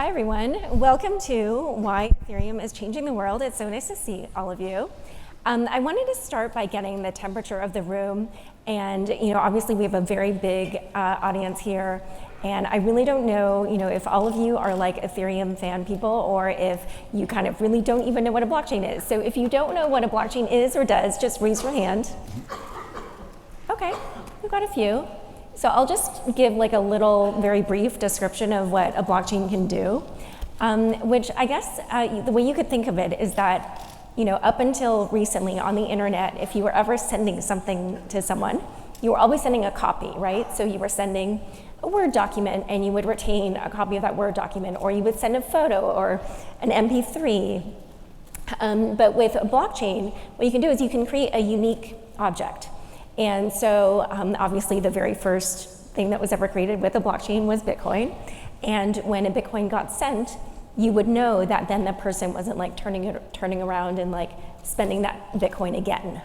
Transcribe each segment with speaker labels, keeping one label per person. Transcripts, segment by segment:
Speaker 1: Hi everyone, welcome to Why Ethereum is Changing the World. It's so nice to see all of you. I wanted to start by getting the temperature of the room, and obviously we have a very big audience here, and I really don't know, if all of you are like Ethereum fan people or if you kind of really don't even know what a blockchain is. So if you don't know what a blockchain is or does, just raise your hand. Okay, we've got a few. So I'll just give like a little very brief description of what a blockchain can do, which I guess the way you could think of it is that, up until recently on the internet, if you were ever sending something to someone, you were always sending a copy, right? So you were sending a Word document and you would retain a copy of that Word document, or you would send a photo or an MP3. But with a blockchain, what you can do is you can create a unique object. And so obviously the very first thing that was ever created with a blockchain was Bitcoin. And when a Bitcoin got sent, you would know that then the person wasn't like turning around and like spending that Bitcoin again.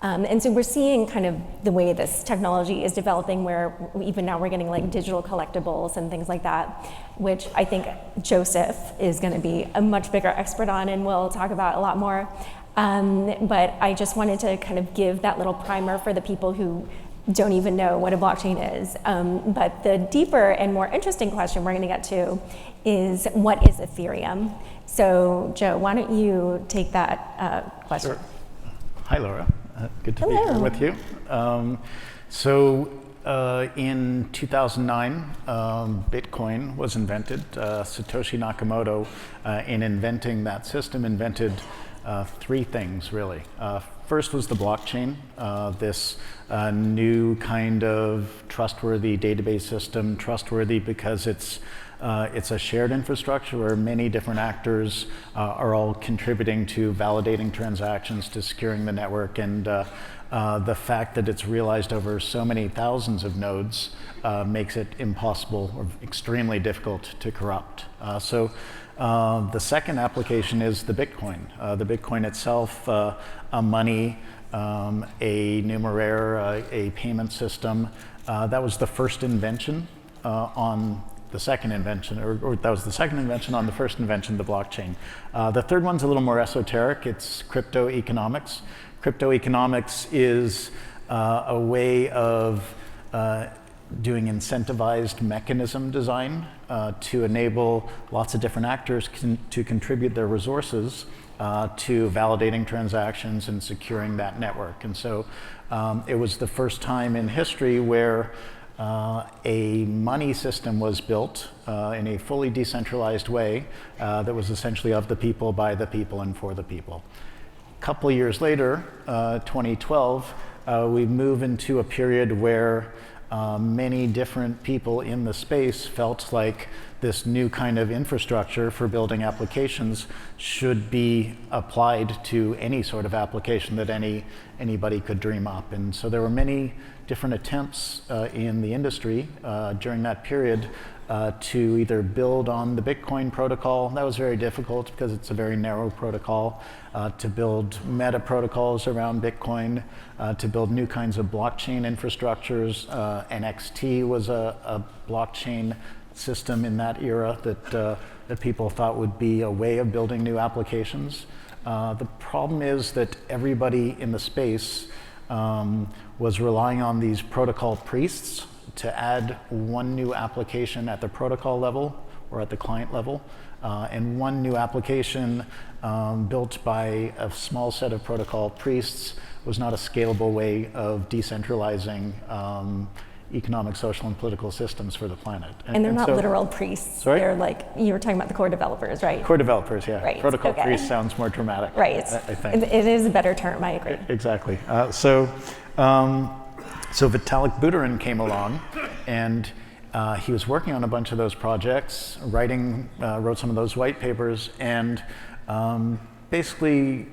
Speaker 1: And so we're seeing kind of the way this technology is developing, where even now we're getting like digital collectibles and things like that, which I think Joseph is going to be a much bigger expert on and we'll talk about a lot more. But I just wanted to kind of give that little primer for the people who don't even know what a blockchain is. But the deeper and more interesting question we're going to get to is, what is Ethereum? So Joe, why don't you take that question?
Speaker 2: Sure. Hi, Laura. Good to be here with you. In 2009, Bitcoin was invented. Satoshi Nakamoto, in inventing that system, invented three things, really. First was the blockchain, this new kind of trustworthy database system, trustworthy because it's a shared infrastructure where many different actors are all contributing to validating transactions, to securing the network, and the fact that it's realized over so many thousands of nodes makes it impossible or extremely difficult to corrupt. The second application is the Bitcoin. The Bitcoin itself, a money, a numeraire, a payment system. That was the first invention on the second invention, or that was the second invention on the first invention, the blockchain. The third one's a little more esoteric. It's crypto economics. Crypto economics is a way of doing incentivized mechanism design to enable lots of different actors to contribute their resources to validating transactions and securing that network. And so it was the first time in history where a money system was built in a fully decentralized way that was essentially of the people, by the people, and for the people. A couple years later, 2012, we move into a period where many different people in the space felt like this new kind of infrastructure for building applications should be applied to any sort of application that anybody could dream up. And so there were many different attempts in the industry during that period to either build on the Bitcoin protocol. That was very difficult because it's a very narrow protocol. To build meta protocols around Bitcoin, to build new kinds of blockchain infrastructures. NXT was a blockchain system in that era that people thought would be a way of building new applications. The problem is that everybody in the space was relying on these protocol priests to add one new application at the protocol level or at the client level, and one new application built by a small set of protocol priests was not a scalable way of decentralizing economic, social, and political systems for the planet.
Speaker 1: And they're not literal priests.
Speaker 2: Sorry?
Speaker 1: They're like, you were talking about the core developers, right?
Speaker 2: Core developers, yeah.
Speaker 1: Right.
Speaker 2: Protocol priest sounds more dramatic.
Speaker 1: Right.
Speaker 2: I think.
Speaker 1: It is a better term, I agree.
Speaker 2: Exactly. So Vitalik Buterin came along, and he was working on a bunch of those projects, wrote some of those white papers, and basically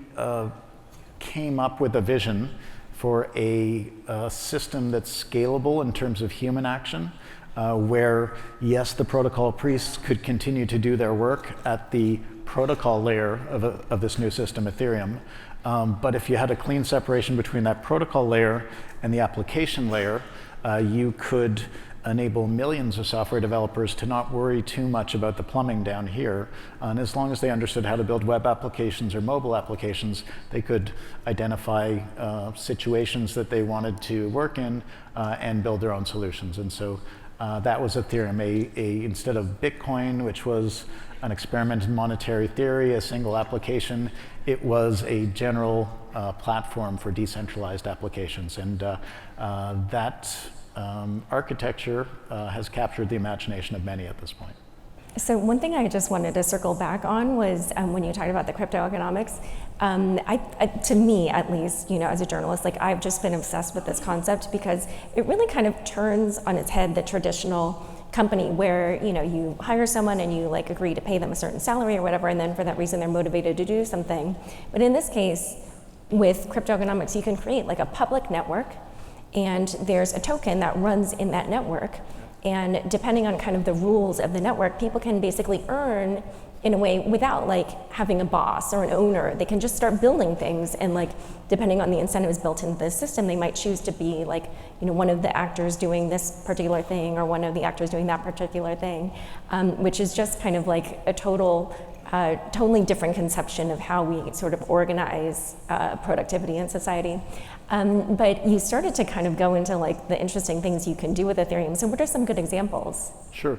Speaker 2: came up with a vision for a system that's scalable in terms of human action, where, yes, the protocol priests could continue to do their work at the protocol layer of this new system, Ethereum, but if you had a clean separation between that protocol layer and the application layer, you could enable millions of software developers to not worry too much about the plumbing down here. And as long as they understood how to build web applications or mobile applications, they could identify situations that they wanted to work in and build their own solutions. And so that was Ethereum. Instead of Bitcoin, which was an experiment in monetary theory, a single application, it was a general platform for decentralized applications. And that architecture has captured the imagination of many at this point.
Speaker 1: So one thing I just wanted to circle back on was when you talked about the crypto economics, to me at least, as a journalist, like I've just been obsessed with this concept because it really kind of turns on its head the traditional company where, you hire someone and you like agree to pay them a certain salary or whatever, and then for that reason they're motivated to do something. But in this case, with crypto economics, you can create like a public network, and there's a token that runs in that network. And depending on kind of the rules of the network, people can basically earn in a way without like having a boss or an owner. They can just start building things, and like depending on the incentives built into the system, they might choose to be like, one of the actors doing this particular thing or one of the actors doing that particular thing, which is just kind of like a totally different conception of how we sort of organize productivity in society. But you started to kind of go into like the interesting things you can do with Ethereum. So what are some good examples?
Speaker 2: Sure.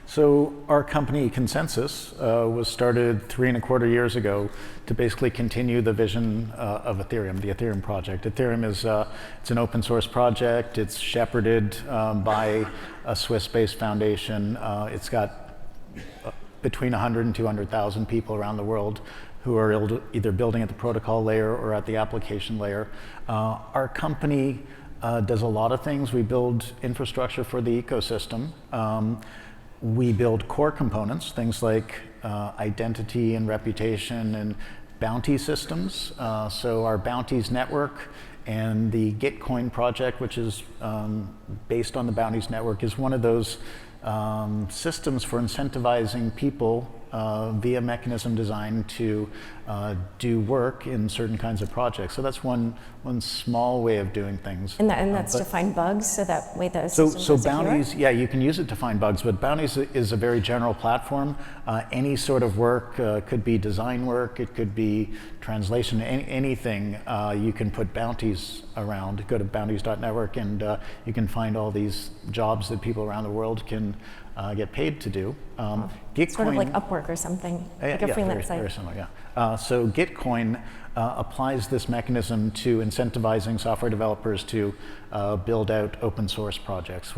Speaker 2: So our company ConsenSys was started 3.25 years ago to basically continue the vision of Ethereum, the Ethereum Project. Ethereum is it's an open source project. It's shepherded by a Swiss-based foundation. It's got between 100 and 200,000 people around the world who are either building at the protocol layer or at the application layer. Our company does a lot of things. We build infrastructure for the ecosystem. We build core components, things like identity and reputation and bounty systems. So our bounties network and the Gitcoin project, which is based on the bounties network, is one of those systems for incentivizing people via mechanism designed to do work in certain kinds of projects. So that's one small way of doing things.
Speaker 1: And that's to find bugs, so that way the system
Speaker 2: So
Speaker 1: is secure?
Speaker 2: bounties, yeah, you can use it to find bugs, but bounties is a very general platform. Any sort of work could be design work, it could be translation, anything. You can put bounties around. Go to bounties.network and you can find all these jobs that people around the world can get paid to do. Gitcoin,
Speaker 1: sort of like Upwork or something, like a freelance site.
Speaker 2: Very similar, yeah. So Gitcoin applies this mechanism to incentivizing software developers to build out open source projects,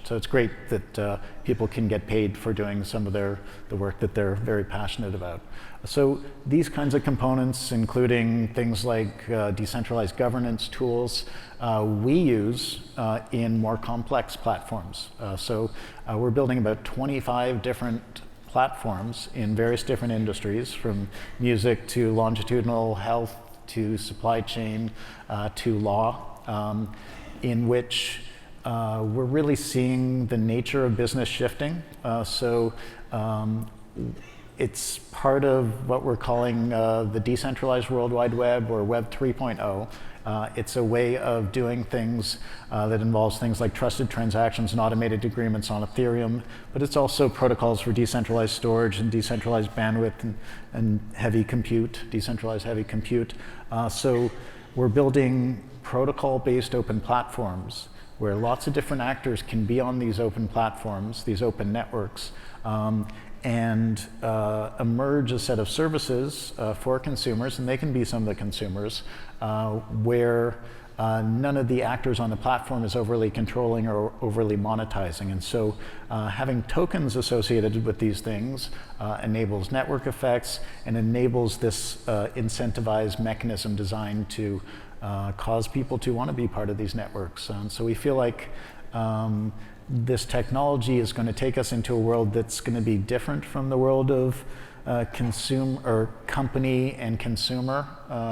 Speaker 2: so it's great that people can get paid for doing some of the work that they're very passionate about. So these kinds of components, including things like decentralized governance tools, we use in more complex platforms. So we're building about 25 different platforms in various different industries, from music to longitudinal health to supply chain to law, in which we're really seeing the nature of business shifting. It's part of what we're calling the decentralized World Wide Web, or Web 3.0. It's a way of doing things that involves things like trusted transactions and automated agreements on Ethereum, but it's also protocols for decentralized storage and decentralized bandwidth and heavy compute, decentralized heavy compute. So we're building protocol-based open platforms where lots of different actors can be on these open platforms, these open networks, and emerge a set of services for consumers, and they can be some of the consumers, where none of the actors on the platform is overly controlling or overly monetizing. And so having tokens associated with these things enables network effects and enables this incentivized mechanism designed to cause people to want to be part of these networks. So we feel like this technology is going to take us into a world that's going to be different from the world of company and consumer,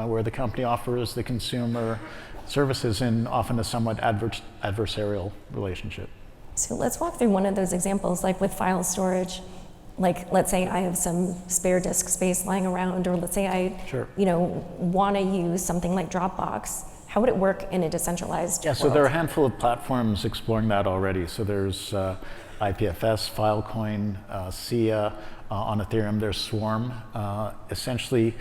Speaker 2: where the company offers the consumer services in often a somewhat adversarial relationship.
Speaker 1: So let's walk through one of those examples, like with file storage. Like, let's say I have some spare disk space lying around, or let's say I,
Speaker 2: Sure.
Speaker 1: want to use something like Dropbox. How would it work in a decentralized
Speaker 2: Yeah, so
Speaker 1: world?
Speaker 2: there are a handful of platforms exploring that already. So there's IPFS, Filecoin, SIA. On Ethereum, there's Swarm. Essentially,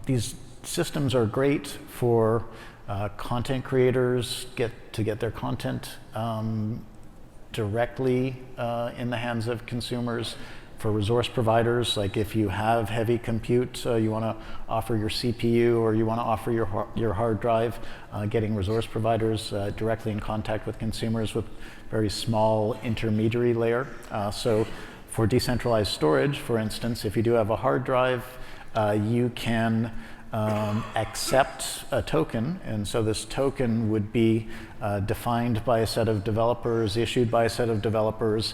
Speaker 2: these systems are great for content creators to get their content directly in the hands of consumers. For resource providers, like if you have heavy compute, you want to offer your CPU or you want to offer your hard drive, getting resource providers directly in contact with consumers with very small intermediary layer. So for decentralized storage, for instance, if you do have a hard drive, you can accept a token, and so this token would be defined by a set of developers, issued by a set of developers.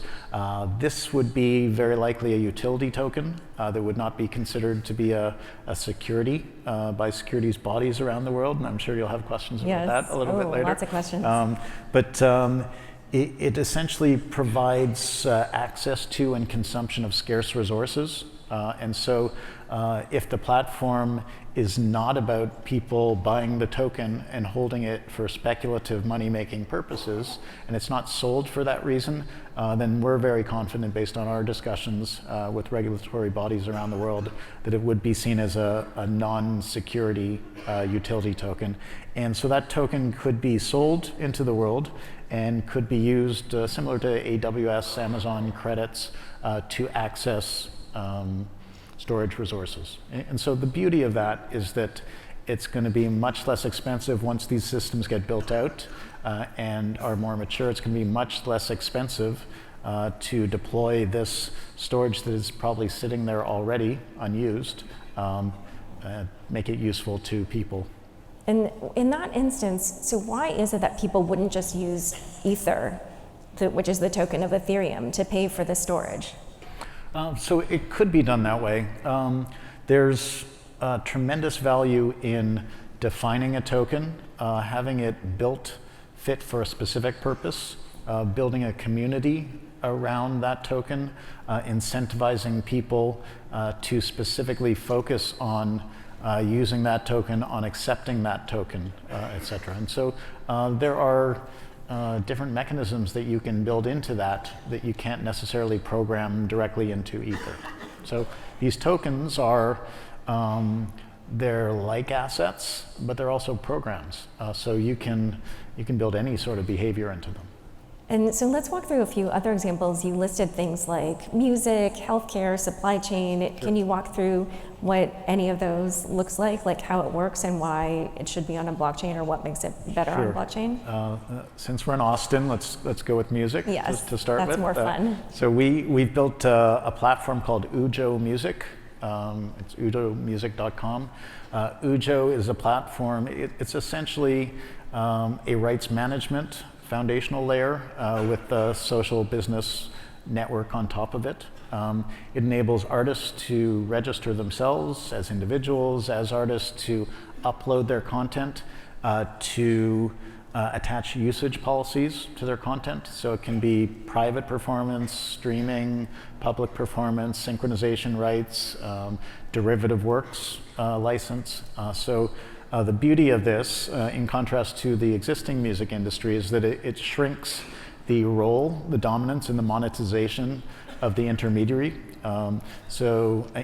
Speaker 2: This would be very likely a utility token that would not be considered to be a security by securities bodies around the world, and I'm sure you'll have questions about that a little bit later.
Speaker 1: Lots of questions.
Speaker 2: It essentially provides access to and consumption of scarce resources. And so if the platform is not about people buying the token and holding it for speculative money-making purposes, and it's not sold for that reason, then we're very confident, based on our discussions with regulatory bodies around the world, that it would be seen as a non-security utility token. And so that token could be sold into the world and could be used similar to AWS, Amazon credits to access storage resources. And so the beauty of that is that it's going to be much less expensive once these systems get built out and are more mature. It's going to be much less expensive to deploy this storage that is probably sitting there already unused, make it useful to people.
Speaker 1: And in that instance, so why is it that people wouldn't just use Ether, which is the token of Ethereum, to pay for the storage?
Speaker 2: So it could be done that way. There's tremendous value in defining a token, having it built fit for a specific purpose, building a community around that token, incentivizing people to specifically focus on using that token, on accepting that token, et cetera. And so there are different mechanisms that you can build into that you can't necessarily program directly into Ether. So these tokens are, they're like assets, but they're also programs. So you can build any sort of behavior into them.
Speaker 1: And so let's walk through a few other examples. You listed things like music, healthcare, supply chain.
Speaker 2: Sure.
Speaker 1: Can you walk through what any of those looks like how it works and why it should be on a blockchain, or what makes it better on a blockchain?
Speaker 2: Since we're in Austin, let's go with music to start with.
Speaker 1: That's more fun.
Speaker 2: So we've built a platform called Ujo Music. It's ujomusic.com. Ujo is a platform. It's essentially a rights management foundational layer with a social business network on top of it. It enables artists to register themselves as individuals, as artists, to upload their content, to attach usage policies to their content. So it can be private performance, streaming, public performance, synchronization rights, derivative works license. The beauty of this, in contrast to the existing music industry, is that it shrinks the role, the dominance, and the monetization of the intermediary.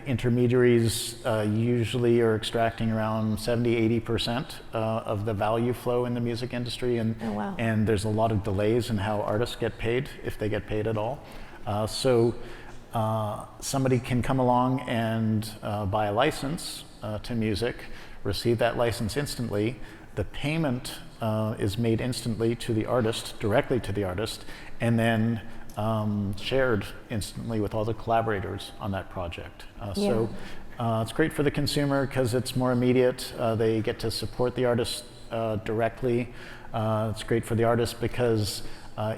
Speaker 2: Intermediaries usually are extracting around 70–80% of the value flow in the music industry, and,
Speaker 1: oh, wow.
Speaker 2: and there's a lot of delays in how artists get paid, if they get paid at all. Somebody can come along and buy a license to music, receive that license instantly. The payment is made instantly to the artist, directly to the artist, and then shared instantly with all the collaborators on that project. It's great for the consumer because it's more immediate. They get to support the artist directly. It's great for the artist because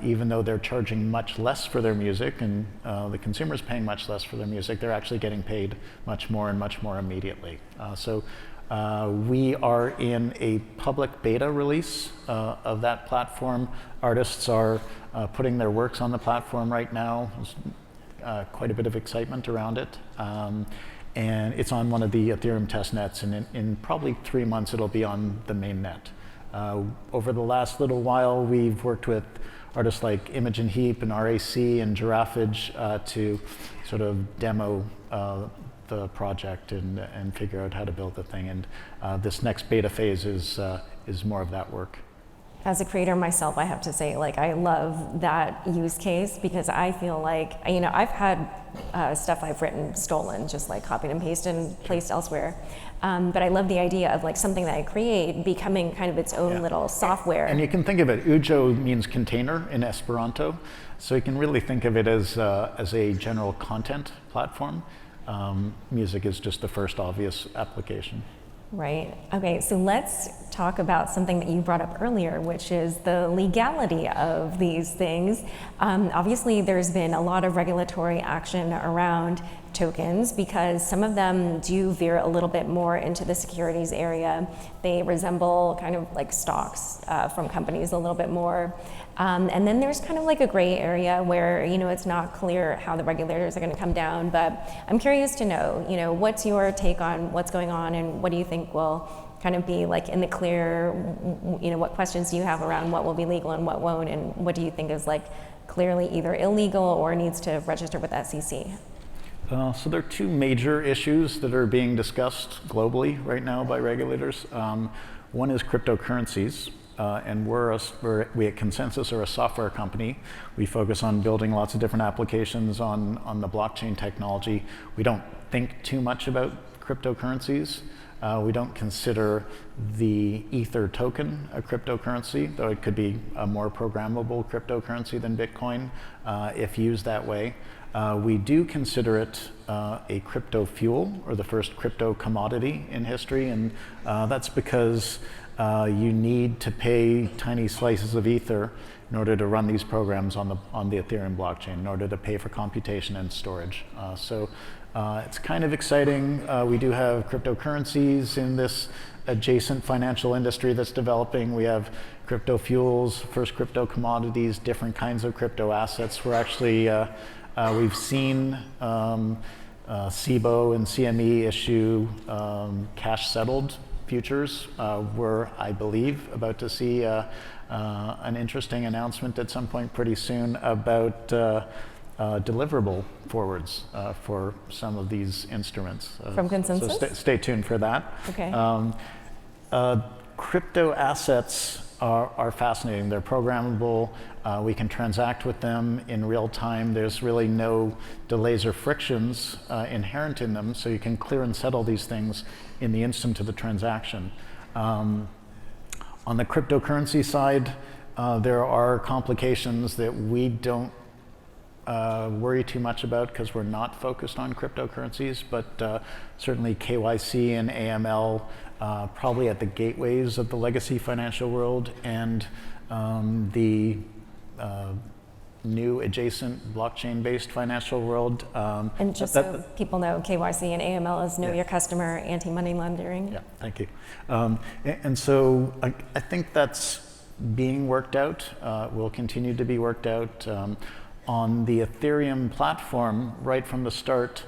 Speaker 2: even though they're charging much less for their music and the consumer's paying much less for their music, they're actually getting paid much more immediately. We are in a public beta release of that platform. Artists are putting their works on the platform right now. There's quite a bit of excitement around it. and it's on one of the Ethereum test nets, and in probably 3 months it'll be on the main net. Over the last little while, we've worked with artists like Imogen Heap and RAC and Giraffage to sort of demo the project and figure out how to build the thing. And this next beta phase is more of that work.
Speaker 1: As a creator myself, I have to say, like, I love that use case because I feel like, you know, I've had stuff I've written stolen, just like copied and pasted and placed elsewhere. But I love the idea of like something that I create becoming kind of its own little software.
Speaker 2: And you can think of it, Ujo means container in Esperanto. So you can really think of it as a general content platform. Music is just the first obvious application.
Speaker 1: Right. Okay, so let's talk about something that you brought up earlier, which is the legality of these things. Obviously, there's been a lot of regulatory action around tokens because some of them do veer a little bit more into the securities area. They resemble kind of like stocks from companies a little bit more. And then there's kind of like a gray area where, you know, it's not clear how the regulators are going to come down. But I'm curious to know, you know, what's your take on what's going on and what do you think will kind of be like in the clear, you know, what questions do you have around what will be legal and what won't, and what do you think is like clearly either illegal or needs to register with SEC?
Speaker 2: So there are two major issues that are being discussed globally right now by regulators. One is cryptocurrencies, and we at ConsenSys are a software company. We focus on building lots of different applications on the blockchain technology. We don't think too much about cryptocurrencies. We don't consider the Ether token a cryptocurrency, though it could be a more programmable cryptocurrency than Bitcoin if used that way. We do consider it a crypto fuel, or the first crypto commodity in history, and that's because you need to pay tiny slices of Ether in order to run these programs on the Ethereum blockchain, in order to pay for computation and storage. It's kind of exciting. We do have cryptocurrencies in this adjacent financial industry that's developing. We have crypto fuels, first crypto commodities, different kinds of crypto assets. We're actually, we've seen SIBO and CME issue cash settled futures. We're, I believe, about to see an interesting announcement at some point pretty soon about deliverable forwards for some of these instruments.
Speaker 1: From ConsenSys?
Speaker 2: So stay tuned for that.
Speaker 1: Okay.
Speaker 2: Crypto assets are fascinating. They're programmable. We can transact with them in real time. There's really no delays or frictions inherent in them, so you can clear and settle these things in the instant of the transaction. On the cryptocurrency side, there are complications that we don't worry too much about because we're not focused on cryptocurrencies, but certainly KYC and AML probably at the gateways of the legacy financial world, and the new adjacent blockchain-based financial world.
Speaker 1: And just so people know, KYC and AML is Know Your Customer, anti-money laundering.
Speaker 2: Yeah, thank you. And so I think that's being worked out, will continue to be worked out. On the Ethereum platform, right from the start,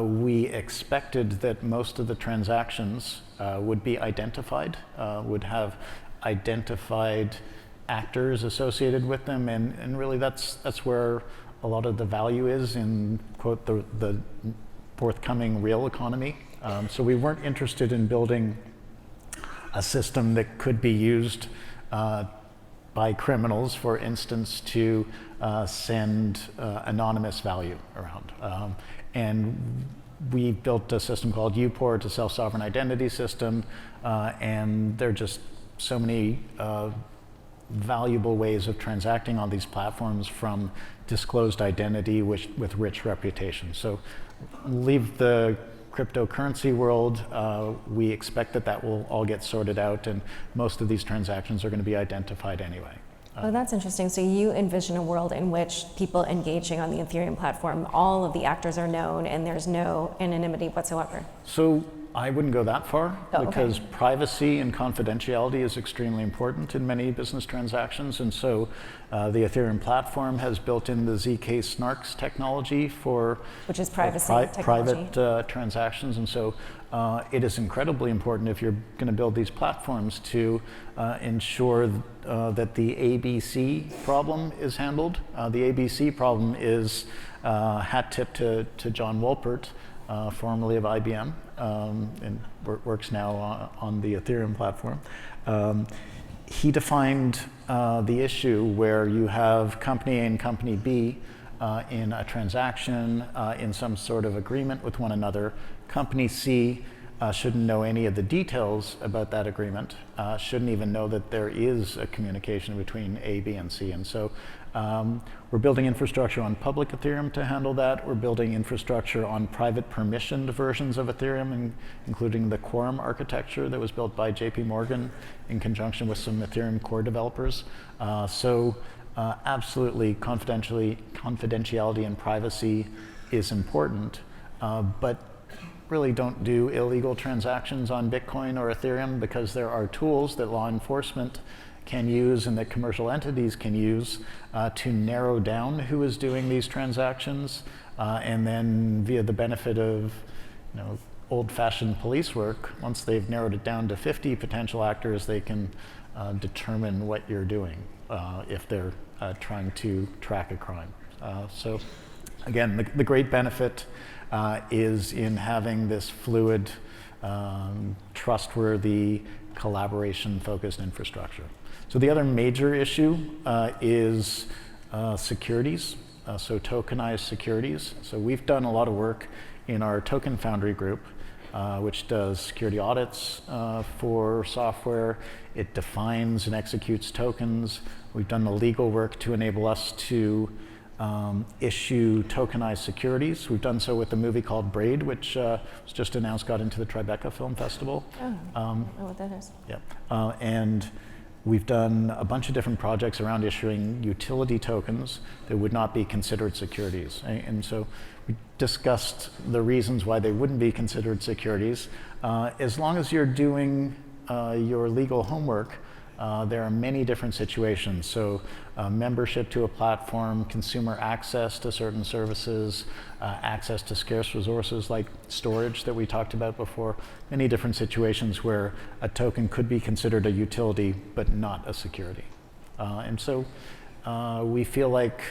Speaker 2: we expected that most of the transactions would be identified, would have identified actors associated with them, and really that's where a lot of the value is in, quote, the forthcoming real economy. So we weren't interested in building a system that could be used by criminals, for instance, to send anonymous value around. And we built a system called UPORT, a self-sovereign identity system, and there are just so many valuable ways of transacting on these platforms, from disclosed identity with rich reputation. So leave the cryptocurrency world, we expect that will all get sorted out, and most of these transactions are going to be identified anyway.
Speaker 1: Oh, that's interesting. So you envision a world in which people engaging on the Ethereum platform, all of the actors are known and there's no anonymity whatsoever.
Speaker 2: So I wouldn't go that far
Speaker 1: Oh,
Speaker 2: because
Speaker 1: okay.
Speaker 2: privacy and confidentiality is extremely important in many business transactions. And so the Ethereum platform has built in the ZK snarks technology for
Speaker 1: Which is privacy technology.
Speaker 2: private transactions. And so it is incredibly important if you're going to build these platforms to ensure that the ABC problem is handled. The ABC problem is hat tip to John Wolpert, formerly of IBM, and works now on the Ethereum platform. He defined the issue where you have company A and company B in a transaction, in some sort of agreement with one another. Company C shouldn't know any of the details about that agreement, shouldn't even know that there is a communication between A, B, and C. And so we're building infrastructure on public Ethereum to handle that. We're building infrastructure on private permissioned versions of Ethereum, including the Quorum architecture that was built by JP Morgan in conjunction with some Ethereum core developers. Absolutely, confidentiality and privacy is important, but really don't do illegal transactions on Bitcoin or Ethereum, because there are tools that law enforcement can use and that commercial entities can use to narrow down who is doing these transactions, and then via the benefit of old-fashioned police work, once they've narrowed it down to 50 potential actors, they can determine what you're doing if they're trying to track a crime. So again, the great benefit is in having this fluid, trustworthy, collaboration-focused infrastructure. So the other major issue is securities, so tokenized securities. So we've done a lot of work in our Token Foundry group, which does security audits for software. It defines and executes tokens. We've done the legal work to enable us to issue tokenized securities. We've done so with a movie called Braid, which was just announced, got into the Tribeca Film Festival.
Speaker 1: Oh, I don't know what that is.
Speaker 2: Yeah, and we've done a bunch of different projects around issuing utility tokens that would not be considered securities. And so we discussed the reasons why they wouldn't be considered securities. As long as you're doing your legal homework, there are many different situations. So membership to a platform, consumer access to certain services, access to scarce resources like storage that we talked about before, many different situations where a token could be considered a utility but not a security. And so we feel like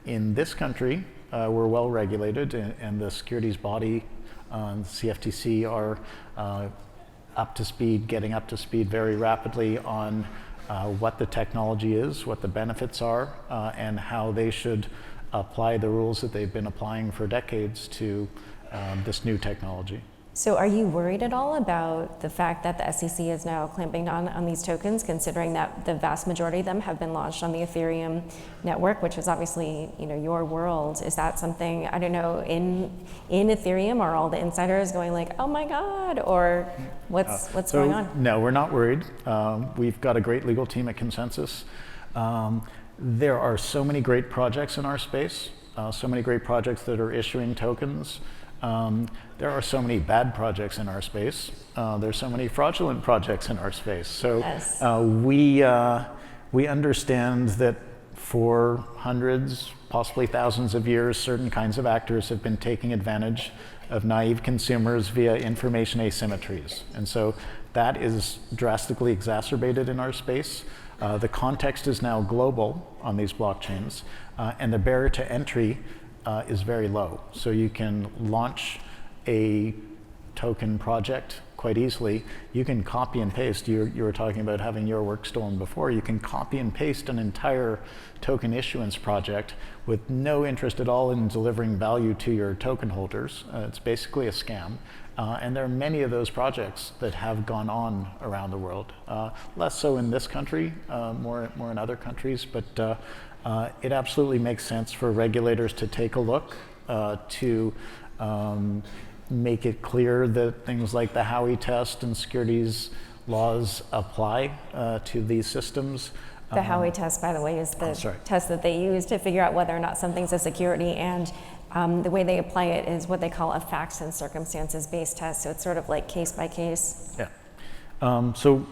Speaker 2: in this country, we're well regulated, and the securities body, the CFTC, are up to speed, getting up to speed very rapidly on what the technology is, what the benefits are, and how they should apply the rules that they've been applying for decades to this new technology.
Speaker 1: So are you worried at all about the fact that the SEC is now clamping down on these tokens, considering that the vast majority of them have been launched on the Ethereum network, which is obviously your world? Is that something, I don't know, in Ethereum, are all the insiders going like, oh my God, or what's going on?
Speaker 2: No, we're not worried. We've got a great legal team at ConsenSys. There are so many great projects in our space, so many great projects that are issuing tokens. There are so many bad projects in our space. There's so many fraudulent projects in our space. So
Speaker 1: Yes.
Speaker 2: We understand that for hundreds, possibly thousands of years, certain kinds of actors have been taking advantage of naive consumers via information asymmetries. And so that is drastically exacerbated in our space. The context is now global on these blockchains, and the barrier to entry is very low. So you can launch a token project quite easily. You can copy and paste. You were talking about having your work stolen before. You can copy and paste an entire token issuance project with no interest at all in delivering value to your token holders. It's basically a scam. And there are many of those projects that have gone on around the world. Less so in this country, more in other countries, but it absolutely makes sense for regulators to take a look, to make it clear that things like the Howey test and securities laws apply to these systems,
Speaker 1: The Howey test, by the way, is the
Speaker 2: sorry.
Speaker 1: test that they use to figure out whether or not something's a security, and the way they apply it is what they call a facts and circumstances based test. So it's sort of like case by case.
Speaker 2: Yeah. So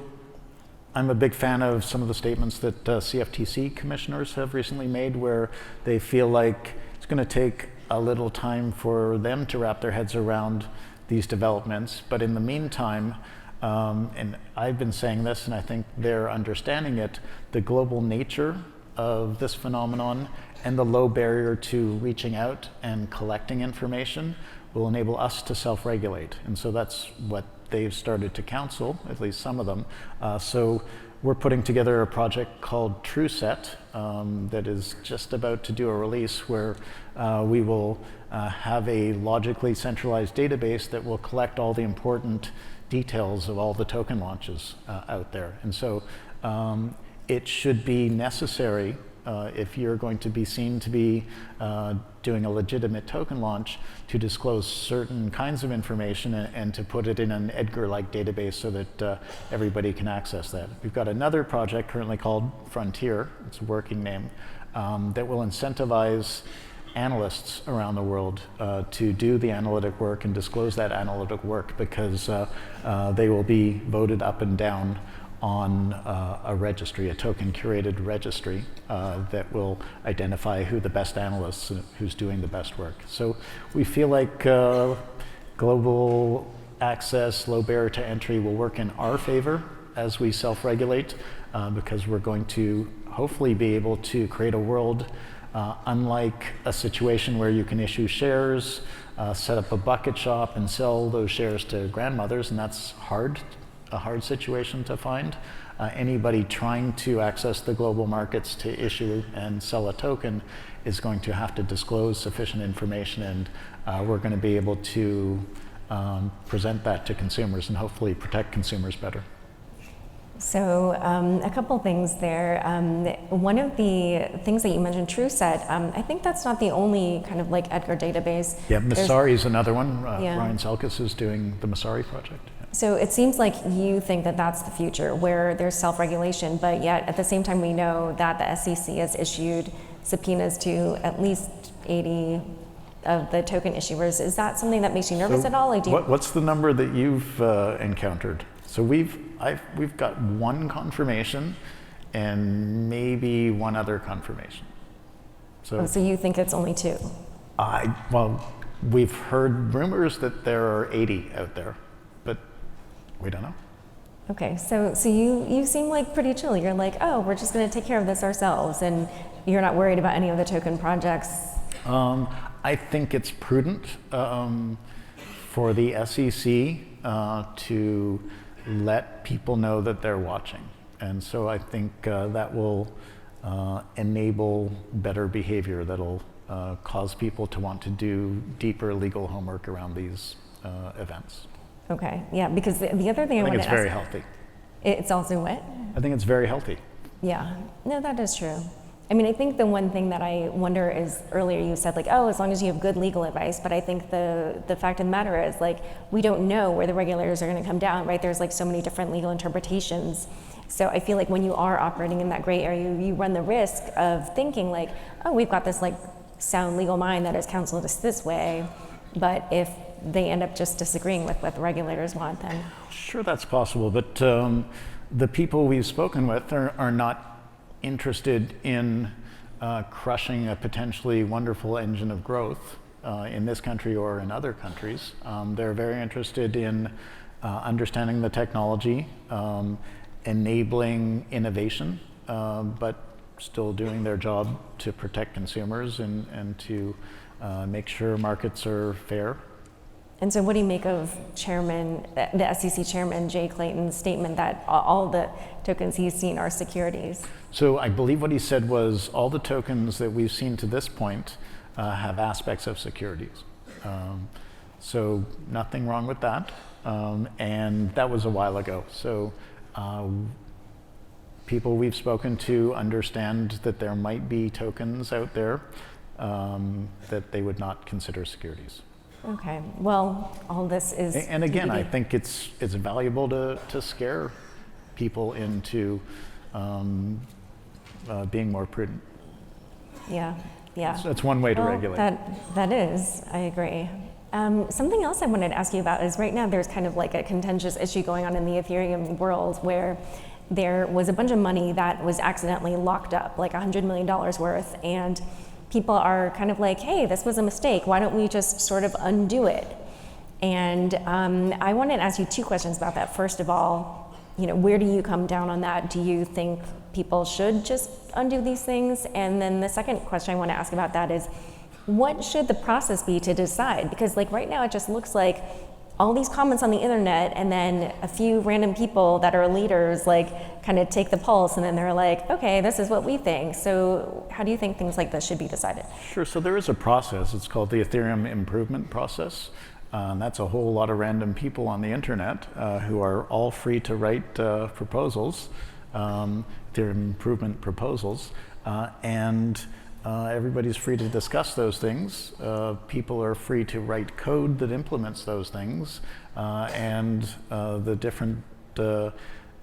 Speaker 2: I'm a big fan of some of the statements that CFTC commissioners have recently made, where they feel like it's going to take a little time for them to wrap their heads around these developments. But in the meantime, and I've been saying this, and I think they're understanding it, the global nature of this phenomenon and the low barrier to reaching out and collecting information will enable us to self-regulate. And so that's what they've started to counsel, at least some of them. So we're putting together a project called TrueSet that is just about to do a release, where we will have a logically centralized database that will collect all the important details of all the token launches out there. And so it should be necessary, if you're going to be seen to be doing a legitimate token launch, to disclose certain kinds of information and to put it in an Edgar-like database so that everybody can access that. We've got another project currently called Frontier, it's a working name, that will incentivize analysts around the world to do the analytic work and disclose that analytic work, because they will be voted up and down on a registry, a token curated registry that will identify who the best analysts and who's doing the best work. So we feel like global access, low barrier to entry will work in our favor as we self-regulate, because we're going to hopefully be able to create a world unlike a situation where you can issue shares, set up a bucket shop and sell those shares to grandmothers, and that's a hard situation to find. Anybody trying to access the global markets to issue and sell a token is going to have to disclose sufficient information, and we're going to be able to present that to consumers and hopefully protect consumers better.
Speaker 1: So a couple things there. One of the things that you mentioned, TrueSet, I think that's not the only kind of like Edgar database.
Speaker 2: Yeah, Masari is another one. Ryan Selkis is doing the Masari project. Yeah.
Speaker 1: So it seems like you think that that's the future, where there's self-regulation, but yet at the same time we know that the SEC has issued subpoenas to at least 80 of the token issuers. Is that something that makes you nervous at all? Like,
Speaker 2: what's the number that you've encountered? So we've got one confirmation and maybe one other confirmation. So
Speaker 1: you think it's only two?
Speaker 2: Well, we've heard rumors that there are 80 out there, but we don't know.
Speaker 1: Okay, so you seem like pretty chill. You're like, oh, we're just going to take care of this ourselves, and you're not worried about any of the token projects.
Speaker 2: I think it's prudent for the SEC to let people know that they're watching. And so I think that will enable better behavior that'll cause people to want to do deeper legal homework around these events.
Speaker 1: Okay, yeah, because the other thing I
Speaker 2: think
Speaker 1: wanted
Speaker 2: it's
Speaker 1: to
Speaker 2: very
Speaker 1: ask,
Speaker 2: healthy.
Speaker 1: It's also what?
Speaker 2: I think it's very healthy.
Speaker 1: Yeah, no, that is true. I mean, I think the one thing that I wonder is, earlier you said like, oh, as long as you have good legal advice, but I think the fact of the matter is, like, we don't know where the regulators are going to come down, right? There's like so many different legal interpretations. So I feel like when you are operating in that gray area, you run the risk of thinking like, oh, we've got this like sound legal mind that has counseled us this way, but if they end up just disagreeing with what the regulators want, then.
Speaker 2: Sure, that's possible, but the people we've spoken with are not interested in crushing a potentially wonderful engine of growth in this country or in other countries. They're very interested in understanding the technology, enabling innovation, but still doing their job to protect consumers and to make sure markets are fair.
Speaker 1: And so what do you make of the SEC Chairman Jay Clayton's statement that all the tokens he's seen are securities?
Speaker 2: So I believe what he said was all the tokens that we've seen to this point have aspects of securities. So nothing wrong with that. And that was a while ago. So people we've spoken to understand that there might be tokens out there that they would not consider securities.
Speaker 1: Okay, well, all this is
Speaker 2: And again,
Speaker 1: TBD.
Speaker 2: I think it's valuable to scare people into being more prudent.
Speaker 1: Yeah, yeah.
Speaker 2: That's one way to regulate.
Speaker 1: That is, I agree. Something else I wanted to ask you about is right now there's kind of like a contentious issue going on in the Ethereum world where there was a bunch of money that was accidentally locked up, like $100 million worth, and people are kind of like, hey, this was a mistake. Why don't we just sort of undo it? And I wanted to ask you two questions about that. First of all, where do you come down on that? Do you think people should just undo these things? And then the second question I want to ask about that is, what should the process be to decide? Because like right now, it just looks like all these comments on the internet and then a few random people that are leaders like kind of take the pulse and then they're like, okay, this is what we think. So how do you think things like this should be decided?
Speaker 2: Sure, so there is a process. It's called the Ethereum improvement process. That's a whole lot of random people on the internet who are all free to write proposals, Ethereum improvement proposals, and everybody's free to discuss those things. People are free to write code that implements those things, and the different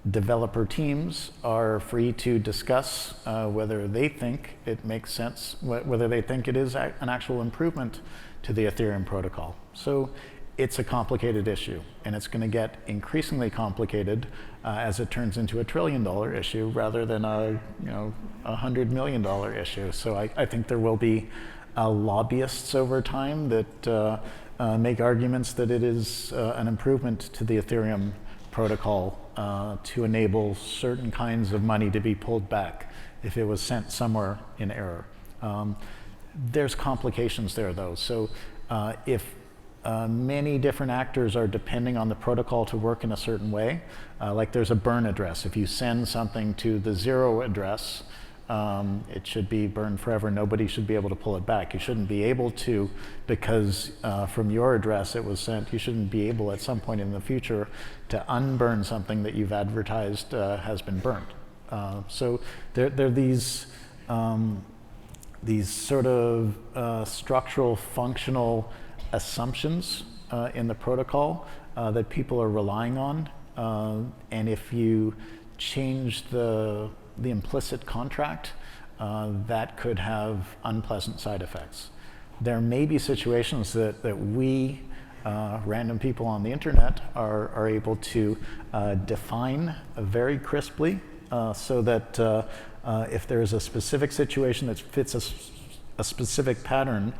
Speaker 2: developer teams are free to discuss whether they think it makes sense, whether they think it is an actual improvement to the Ethereum protocol. So it's a complicated issue, and it's going to get increasingly complicated as it turns into $1 trillion issue rather than a $100 million issue. So I think there will be lobbyists over time that make arguments that it is an improvement to the Ethereum protocol to enable certain kinds of money to be pulled back if it was sent somewhere in error. There's complications there, though. So if many different actors are depending on the protocol to work in a certain way, like there's a burn address. If you send something to the 0 address, it should be burned forever. Nobody should be able to pull it back. You shouldn't be able to, because from your address it was sent, you shouldn't be able at some point in the future to unburn something that you've advertised has been burned. So there are these sort of structural, functional assumptions in the protocol that people are relying on. And if you change the implicit contract, that could have unpleasant side effects. There may be situations that we, random people on the internet, are able to define very crisply so that if there is a specific situation that fits a specific pattern,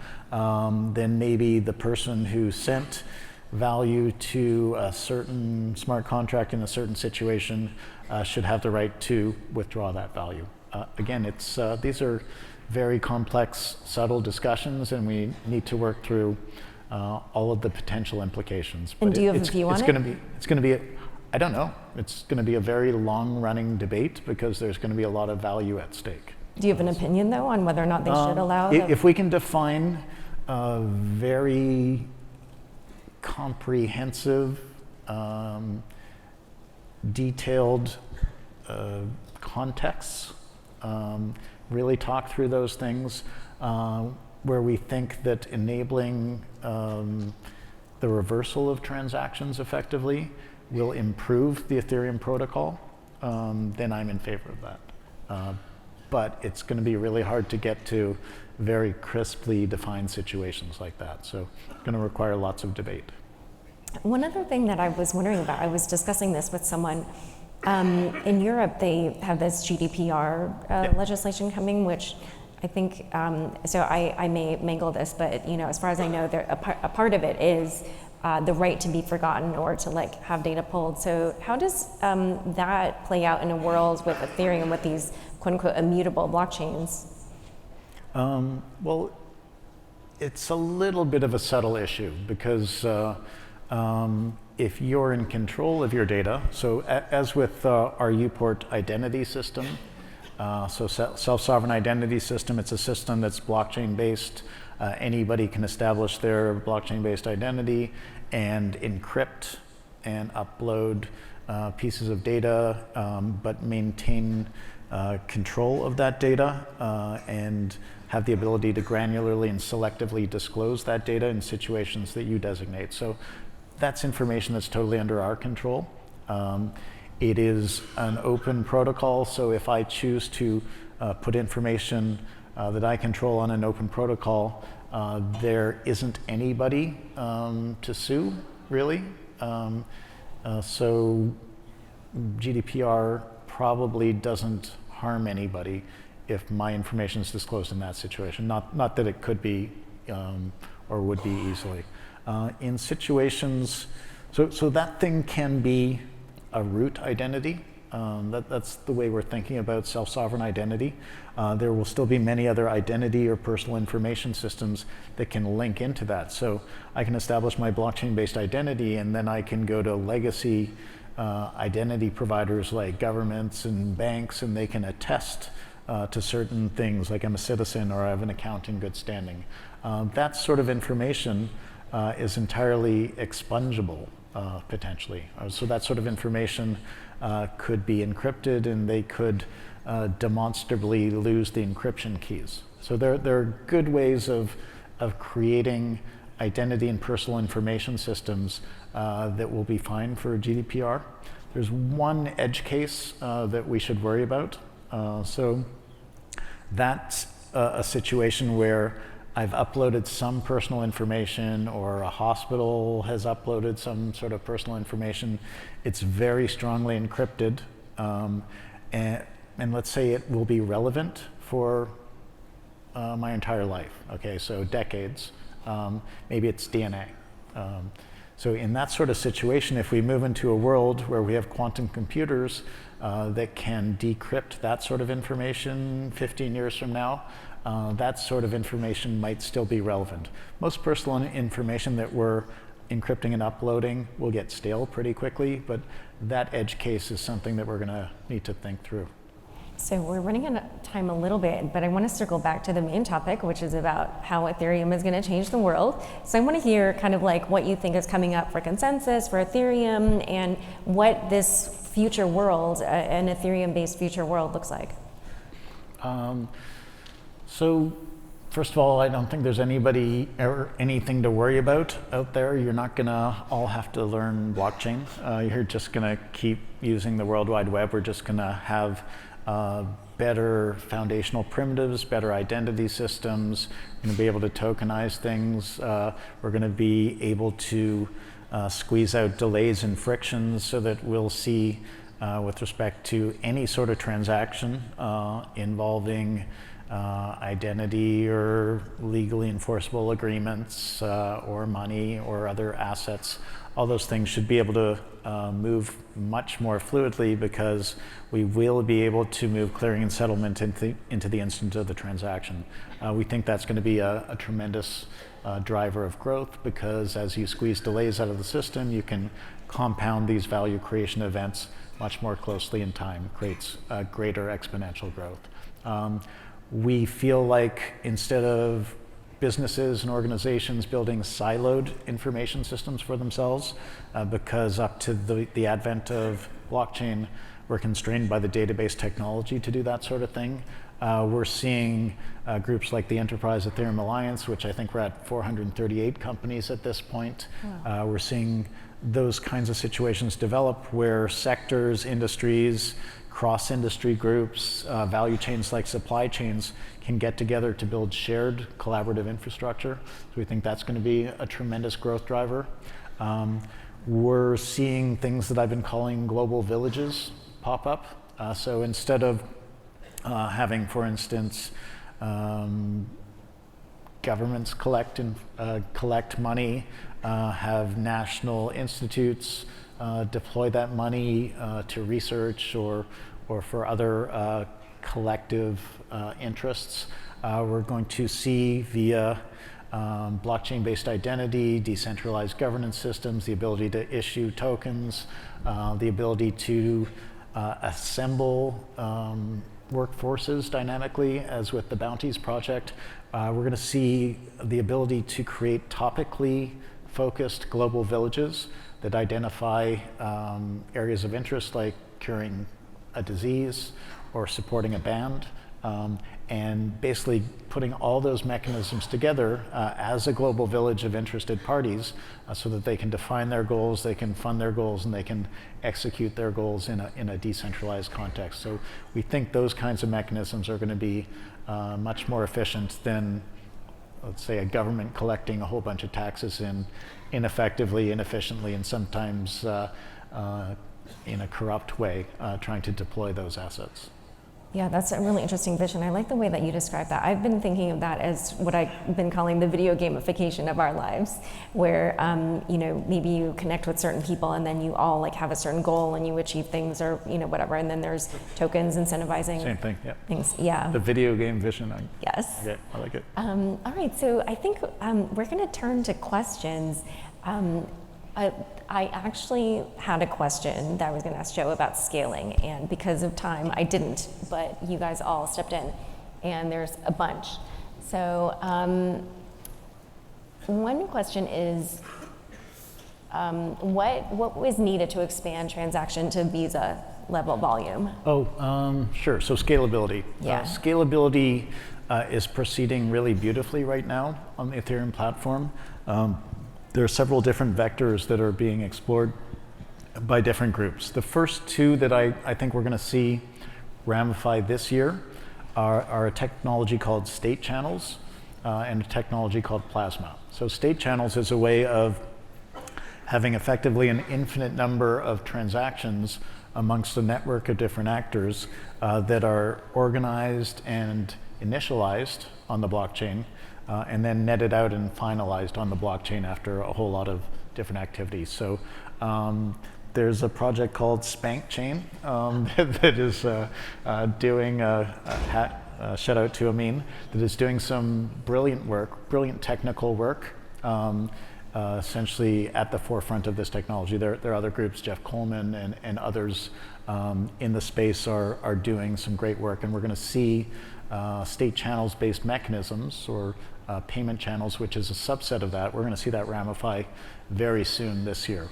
Speaker 2: then maybe the person who sent value to a certain smart contract in a certain situation should have the right to withdraw that value. Again, these are very complex, subtle discussions, and we need to work through all of the potential implications.
Speaker 1: And do you have a view on it?
Speaker 2: It's going to be, I don't know. It's going to be a very long-running debate because there's going to be a lot of value at stake.
Speaker 1: Do you have an opinion, though, on whether or not they should allow
Speaker 2: if we can define very comprehensive, detailed contexts, really talk through those things, where we think that enabling the reversal of transactions effectively will improve the Ethereum protocol, then I'm in favor of that. But it's going to be really hard to get to very crisply defined situations like that. So it's going to require lots of debate.
Speaker 1: One other thing that I was wondering about, I was discussing this with someone. In Europe, they have this GDPR legislation coming, which I think, so I may mangle this, but as far as I know, a part of it is the right to be forgotten or to have data pulled. So how does that play out in a world with Ethereum with these quote unquote immutable blockchains?
Speaker 2: Well, it's a little bit of a subtle issue because if you're in control of your data, so as with our Uport identity system, so self-sovereign identity system, it's a system that's blockchain-based. Anybody can establish their blockchain-based identity and encrypt and upload pieces of data, but maintain control of that data and have the ability to granularly and selectively disclose that data in situations that you designate. So that's information that's totally under our control. It is an open protocol, so if I choose to put information that I control on an open protocol, there isn't anybody to sue, really. So GDPR probably doesn't harm anybody if my information is disclosed in that situation. Not that it could be or would be easily. In situations, so that thing can be a root identity. That's the way we're thinking about self-sovereign identity. There will still be many other identity or personal information systems that can link into that. So I can establish my blockchain-based identity, and then I can go to legacy identity providers like governments and banks, and they can attest to certain things, like I'm a citizen or I have an account in good standing. That sort of information is entirely expungible, potentially. So that sort of information could be encrypted, and they could demonstrably lose the encryption keys. So there are good ways of creating identity and personal information systems that will be fine for GDPR. There's one edge case that we should worry about. So that's a situation where I've uploaded some personal information, or a hospital has uploaded some sort of personal information. It's very strongly encrypted, and let's say it will be relevant for my entire life. Okay, so decades. Maybe it's DNA. So in that sort of situation, if we move into a world where we have quantum computers that can decrypt that sort of information 15 years from now, that sort of information might still be relevant. Most personal information that we're encrypting and uploading will get stale pretty quickly, but that edge case is something that we're going to need to think through.
Speaker 1: So we're running out of time a little bit, but I want to circle back to the main topic, which is about how Ethereum is going to change the world. So I want to hear kind of like what you think is coming up for ConsenSys, for Ethereum, and what this future world, an Ethereum-based future world, looks like.
Speaker 2: So first of all, I don't think there's anybody or anything to worry about out there. You're not going to all have to learn blockchain. You're just going to keep using the World Wide Web. We're just going to have better foundational primitives, better identity systems. We're going to be able to tokenize things. We're going to be able to squeeze out delays and frictions so that we'll see, with respect to any sort of transaction involving identity or legally enforceable agreements or money or other assets, all those things should be able to move much more fluidly, because we will be able to move clearing and settlement into the instant of the transaction. We think that's going to be a tremendous driver of growth, because as you squeeze delays out of the system, you can compound these value creation events much more closely in time. It creates greater exponential growth. We feel like instead of businesses and organizations building siloed information systems for themselves, because up to the advent of blockchain, we're constrained by the database technology to do that sort of thing. We're seeing groups like the Enterprise Ethereum Alliance, which I think we're at 438 companies at this point. Wow. We're seeing those kinds of situations develop where sectors, industries, cross-industry groups, value chains like supply chains can get together to build shared collaborative infrastructure. So we think that's going to be a tremendous growth driver. We're seeing things that I've been calling global villages pop up. So instead of having, for instance, governments collect money, have national institutes deploy that money to research or for other collective interests. We're going to see via blockchain-based identity, decentralized governance systems, the ability to issue tokens, the ability to assemble workforces dynamically, as with the Bounties project. We're going to see the ability to create topically focused global villages that identify areas of interest, like curing a disease or supporting a band, and basically putting all those mechanisms together as a global village of interested parties so that they can define their goals, they can fund their goals, and they can execute their goals in a decentralized context. So we think those kinds of mechanisms are going to be much more efficient than, let's say, a government collecting a whole bunch of taxes ineffectively, inefficiently, and sometimes in a corrupt way, trying to deploy those assets.
Speaker 1: Yeah, that's a really interesting vision. I like the way that you describe that. I've been thinking of that as what I've been calling the video gamification of our lives, where maybe you connect with certain people and then you all like have a certain goal and you achieve things or whatever, and then there's tokens incentivizing.
Speaker 2: Same thing, yeah.
Speaker 1: Things, yeah.
Speaker 2: The video game vision.
Speaker 1: Yes.
Speaker 2: Okay, I like it.
Speaker 1: All right, so I think we're going to turn to questions. I actually had a question that I was going to ask Joe about scaling, and because of time, I didn't, but you guys all stepped in, and there's a bunch. So one question is, what was needed to expand transaction to Visa level volume?
Speaker 2: Sure. So scalability.
Speaker 1: Yeah.
Speaker 2: Scalability is proceeding really beautifully right now on the Ethereum platform. There are several different vectors that are being explored by different groups. The first two that I think we're going to see ramify this year are a technology called state channels and a technology called plasma. So state channels is a way of having effectively an infinite number of transactions amongst a network of different actors that are organized and initialized on the blockchain, and then netted out and finalized on the blockchain after a whole lot of different activities. So there's a project called Spank Chain that is doing shout out to Amin, that is doing some brilliant technical work, essentially at the forefront of this technology. There are other groups, Jeff Coleman and others in the space are doing some great work, and we're going to see state channels-based mechanisms or payment channels, which is a subset of that. We're going to see that ramify very soon this year.